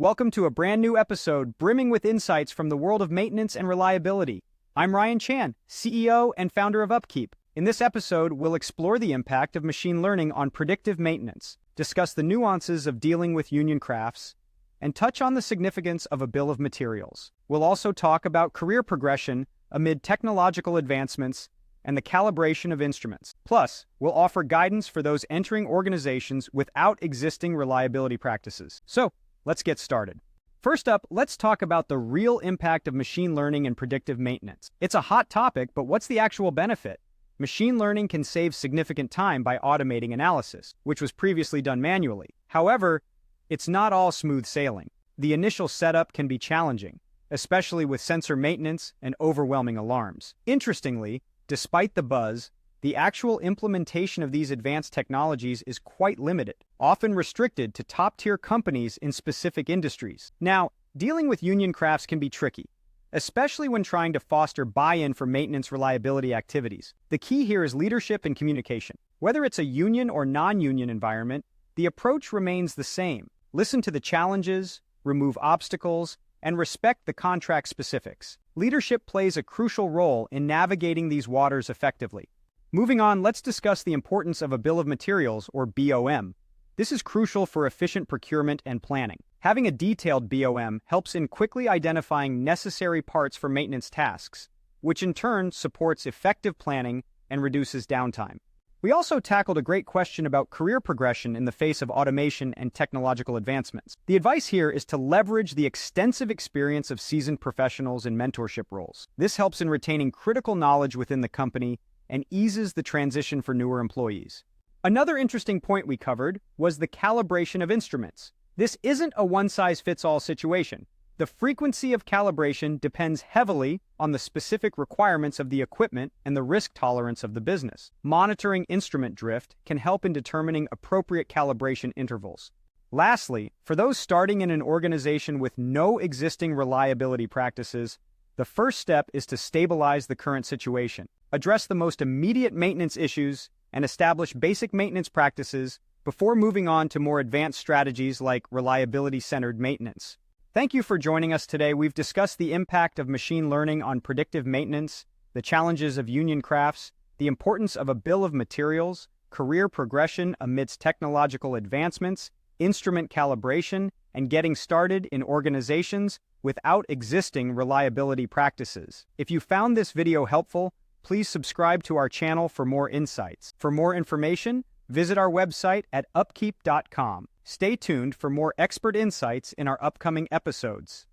Welcome to a brand new episode brimming with insights from the world of maintenance and reliability. I'm Ryan Chan, CEO and founder of UpKeep. In this episode, we'll explore the impact of machine learning on predictive maintenance, discuss the nuances of dealing with union crafts, and touch on the significance of a bill of materials. We'll also talk about career progression amid technological advancements and the calibration of instruments. Plus, we'll offer guidance for those entering organizations without existing reliability practices. So, let's get started. First up, let's talk about the real impact of machine learning and predictive maintenance. It's a hot topic, but what's the actual benefit? Machine learning can save significant time by automating analysis, which was previously done manually. However, it's not all smooth sailing. The initial setup can be challenging, especially with sensor maintenance and overwhelming alarms. Interestingly, despite the buzz, the actual implementation of these advanced technologies is quite limited, often restricted to top-tier companies in specific industries. Now, dealing with union crafts can be tricky, especially when trying to foster buy-in for maintenance reliability activities. The key here is leadership and communication. Whether it's a union or non-union environment, the approach remains the same. Listen to the challenges, remove obstacles, and respect the contract specifics. Leadership plays a crucial role in navigating these waters effectively. Moving on, let's discuss the importance of a bill of materials, or BOM. This is crucial for efficient procurement and planning. Having a detailed BOM helps in quickly identifying necessary parts for maintenance tasks, which in turn supports effective planning and reduces downtime. We also tackled a great question about career progression in the face of automation and technological advancements. The advice here is to leverage the extensive experience of seasoned professionals in mentorship roles. This helps in retaining critical knowledge within the company and eases the transition for newer employees. Another interesting point we covered was the calibration of instruments. This isn't a one-size-fits-all situation. The frequency of calibration depends heavily on the specific requirements of the equipment and the risk tolerance of the business. Monitoring instrument drift can help in determining appropriate calibration intervals. Lastly, for those starting in an organization with no existing reliability practices, the first step is to stabilize the current situation. Address the most immediate maintenance issues and establish basic maintenance practices before moving on to more advanced strategies like reliability-centered maintenance. Thank you for joining us today. We've discussed the impact of machine learning on predictive maintenance, the challenges of union crafts, the importance of a bill of materials, career progression amidst technological advancements, instrument calibration, and getting started in organizations without existing reliability practices. If you found this video helpful, please subscribe to our channel for more insights. For more information, visit our website at upkeep.com. Stay tuned for more expert insights in our upcoming episodes.